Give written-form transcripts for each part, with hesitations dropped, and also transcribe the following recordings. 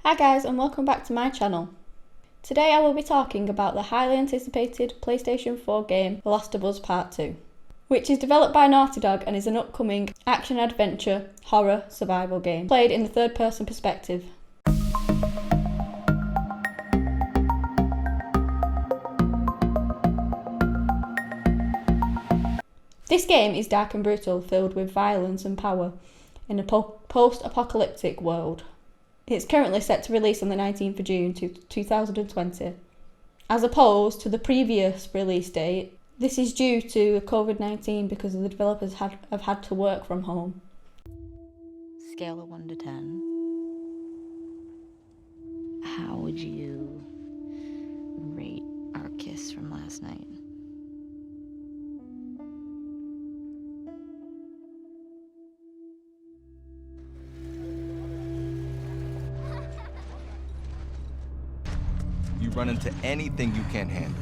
Hi guys, and welcome back to my channel. Today I will be talking about the highly anticipated PlayStation 4 game The Last of Us Part 2, which is developed by Naughty Dog and is an upcoming action-adventure horror survival game played in the third-person perspective. This game is dark and brutal, filled with violence and power in a post-apocalyptic world. It's currently set to release on the 19th of June 2020. As opposed to the previous release date, this is due to COVID-19 because the developers have had to work from home. Scale of 1 to 10. How would you rate our kiss from last night? You run into anything you can't handle.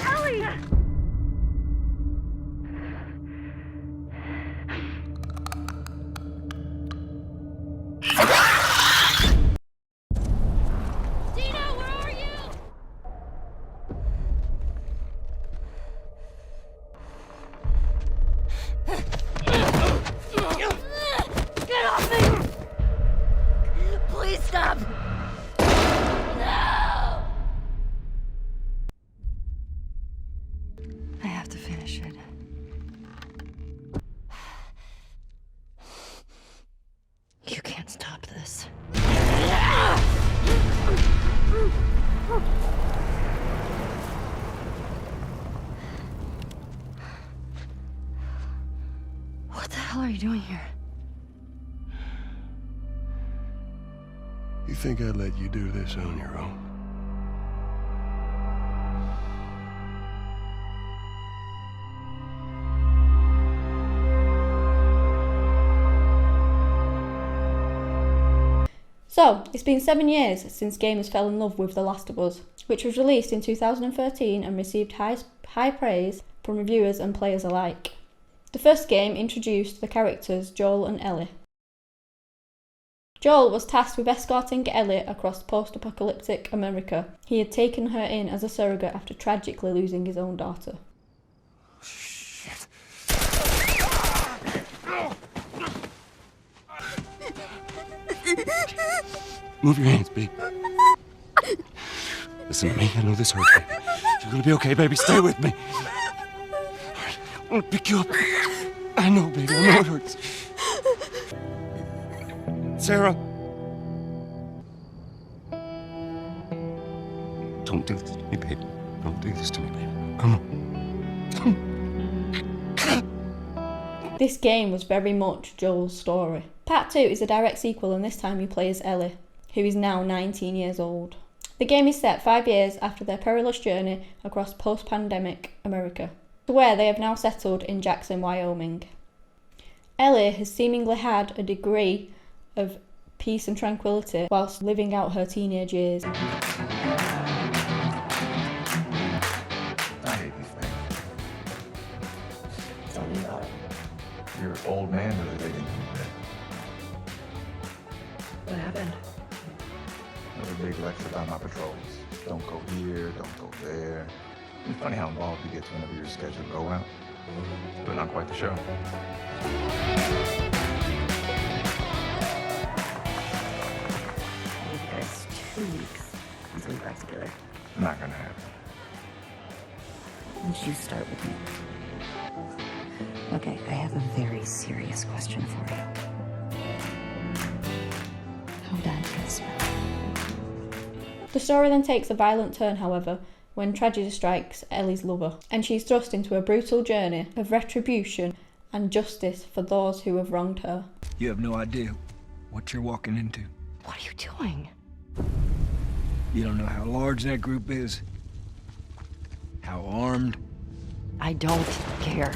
Ellie! Dino, where are you? Get off me! Please stop! I have to finish it. You can't stop this. What the hell are you doing here? You think I'd let you do this on your own? So, it's been 7 years since gamers fell in love with The Last of Us, which was released in 2013 and received high praise from reviewers and players alike. The first game introduced the characters Joel and Ellie. Joel was tasked with escorting Ellie across post-apocalyptic America. He had taken her in as a surrogate after tragically losing his own daughter. Shit. Move your hands, babe. Listen to me, I know this hurts you. You're gonna be okay, baby. Stay with me. All right, I'm gonna pick you up. I know, baby, I know it hurts. Sarah. Don't do this to me, baby. Don't do this to me, baby. Come on. This game was very much Joel's story. Part 2 is a direct sequel, and this time you play as Ellie, who is now 19 years old. The game is set 5 years after their perilous journey across post-pandemic America, to where they have now settled in Jackson, Wyoming. Ellie has seemingly had a degree of peace and tranquility whilst living out her teenage years. I hate these things. Tell me about it. Your old man really digging into it. What happened? Another big lecture about my patrols. Don't go here, don't go there. It's funny how involved he gets whenever you're scheduled to go out. But not quite the show. I'll give you guys 2 weeks until we back together. Not gonna happen. And you start with me. Okay, I have a very serious question for you. How bad can it smell? The story then takes a violent turn, however, when tragedy strikes Ellie's lover, and she's thrust into a brutal journey of retribution and justice for those who have wronged her. You have no idea what you're walking into. What are you doing? You don't know how large that group is, how armed. I don't care.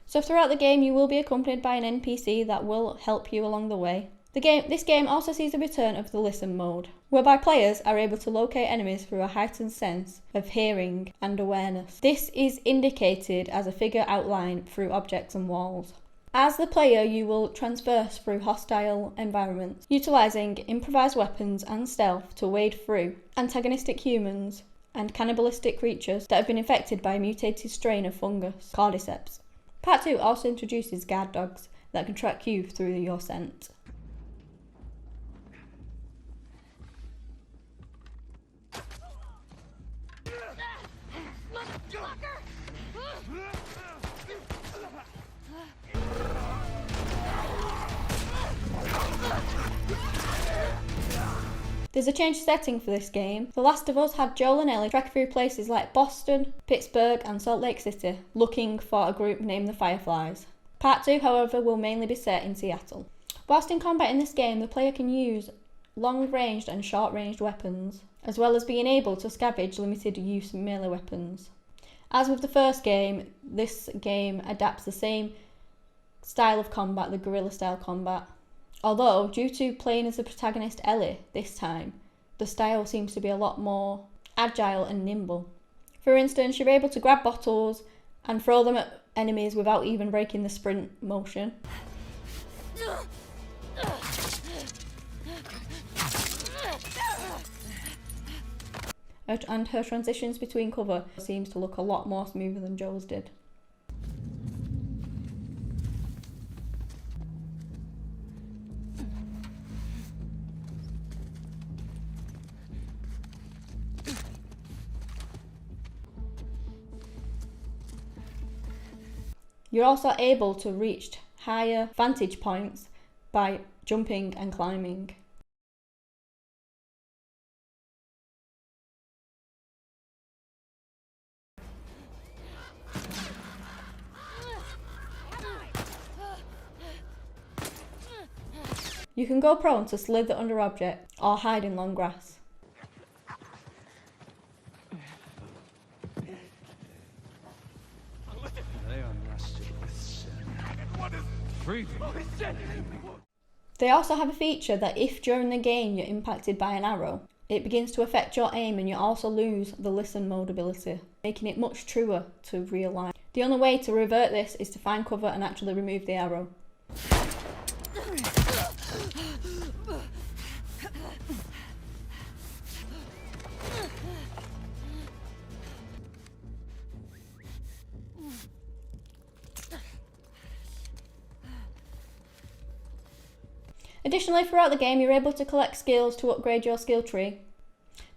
So throughout the game you will be accompanied by an NPC that will help you along the way, This game also sees the return of the listen mode, whereby players are able to locate enemies through a heightened sense of hearing and awareness. This is indicated as a figure outline through objects and walls. As the player, you will traverse through hostile environments, utilising improvised weapons and stealth to wade through antagonistic humans and cannibalistic creatures that have been infected by a mutated strain of fungus, cordyceps. Part 2 also introduces guard dogs that can track you through your scent. There's a change setting for this game. The Last of Us had Joel and Ellie track through places like Boston, Pittsburgh and Salt Lake City, looking for a group named the Fireflies. Part 2, however, will mainly be set in Seattle. Whilst in combat in this game, the player can use long-ranged and short-ranged weapons, as well as being able to scavenge limited-use melee weapons. As with the first game, this game adapts the same style of combat, the guerrilla-style combat. Although, due to playing as the protagonist Ellie this time, the style seems to be a lot more agile and nimble. For instance, you're able to grab bottles and throw them at enemies without even breaking the sprint motion. And her transitions between cover seems to look a lot more smoother than Joel's did. You're also able to reach higher vantage points by jumping and climbing. You can go prone to slither under objects or hide in long grass. They also have a feature that if during the game you're impacted by an arrow, it begins to affect your aim and you also lose the listen mode ability, making it much truer to real life. The only way to revert this is to find cover and actually remove the arrow. Additionally, throughout the game, you're able to collect skills to upgrade your skill tree.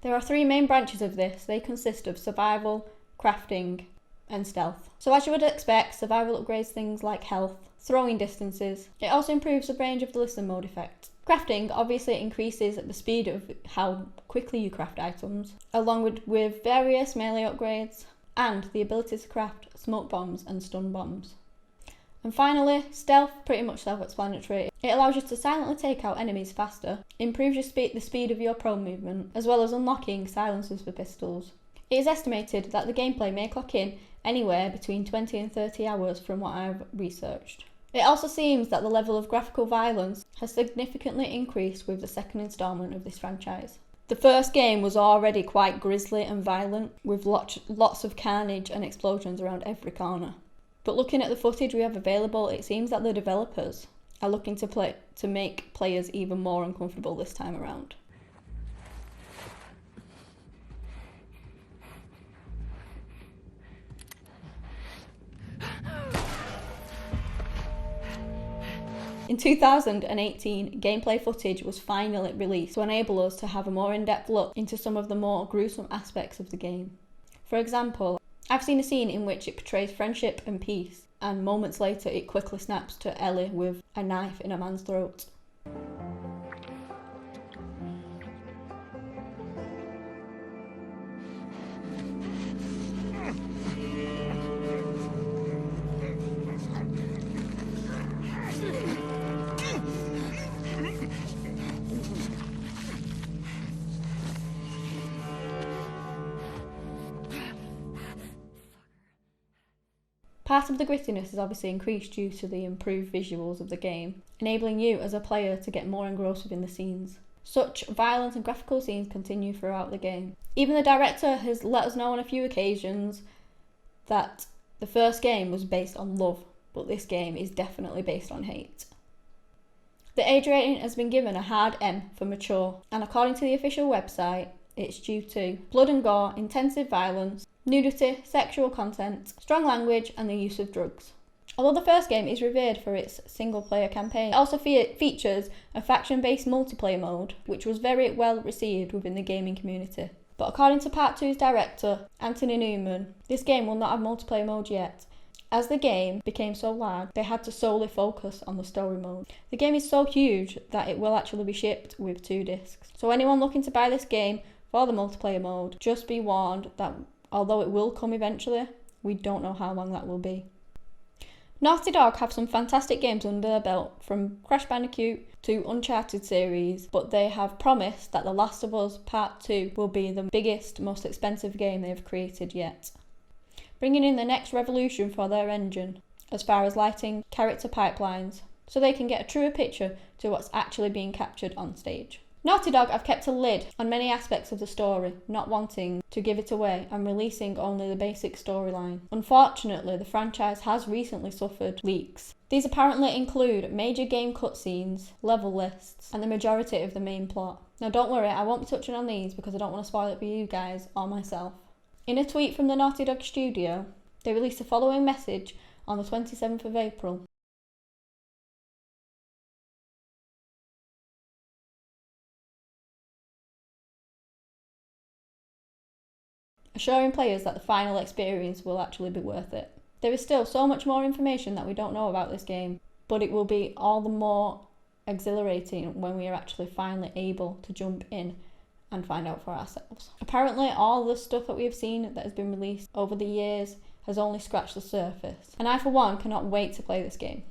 There are 3 main branches of this. They consist of survival, crafting, and stealth. So as you would expect, survival upgrades things like health, throwing distances. It also improves the range of the listen mode effect. Crafting obviously increases the speed of how quickly you craft items, along with various melee upgrades, and the ability to craft smoke bombs and stun bombs. And finally, stealth, pretty much self-explanatory. It allows you to silently take out enemies faster, improves the speed of your prone movement, as well as unlocking silencers for pistols. It is estimated that the gameplay may clock in anywhere between 20 and 30 hours from what I've researched. It also seems that the level of graphical violence has significantly increased with the second installment of this franchise. The first game was already quite grisly and violent, with lots of carnage and explosions around every corner. But looking at the footage we have available, it seems that the developers are looking to make players even more uncomfortable this time around. In 2018, gameplay footage was finally released to enable us to have a more in-depth look into some of the more gruesome aspects of the game. For example, I've seen a scene in which it portrays friendship and peace, and moments later it quickly snaps to Ellie with a knife in a man's throat. Part of the grittiness is obviously increased due to the improved visuals of the game, enabling you as a player to get more engrossed within the scenes. Such violent and graphical scenes continue throughout the game. Even the director has let us know on a few occasions that the first game was based on love, but this game is definitely based on hate. The age rating has been given a hard M for mature, and according to the official website, it's due to blood and gore, intensive violence, nudity, sexual content, strong language, and the use of drugs. Although the first game is revered for its single-player campaign, it also features a faction-based multiplayer mode, which was very well received within the gaming community. But according to Part 2's director, Anthony Newman, this game will not have multiplayer mode yet. As the game became so large, they had to solely focus on the story mode. The game is so huge that it will actually be shipped with 2 discs. So anyone looking to buy this game for the multiplayer mode, just be warned that although it will come eventually, we don't know how long that will be. Naughty Dog have some fantastic games under their belt, from Crash Bandicoot to Uncharted series, but they have promised that The Last of Us Part 2 will be the biggest, most expensive game they have created yet, bringing in the next revolution for their engine as far as lighting, character pipelines, so they can get a truer picture to what's actually being captured on stage. Naughty Dog have kept a lid on many aspects of the story, not wanting to give it away and releasing only the basic storyline. Unfortunately, the franchise has recently suffered leaks. These apparently include major game cutscenes, level lists, and the majority of the main plot. Now don't worry, I won't be touching on these because I don't want to spoil it for you guys or myself. In a tweet from the Naughty Dog studio, they released the following message on the 27th of April. Assuring players that the final experience will actually be worth it. There is still so much more information that we don't know about this game, but it will be all the more exhilarating when we are actually finally able to jump in and find out for ourselves. Apparently all the stuff that we have seen that has been released over the years has only scratched the surface, and I for one cannot wait to play this game.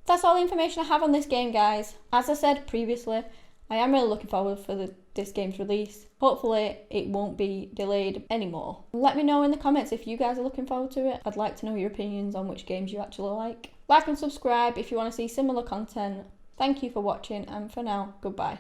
That's all the information I have on this game, guys. As I said previously, I am really looking forward for this game's release. Hopefully it won't be delayed anymore. Let me know in the comments if you guys are looking forward to it. I'd like to know your opinions on which games you actually like. Like and subscribe if you want to see similar content. Thank you for watching, and for now, goodbye.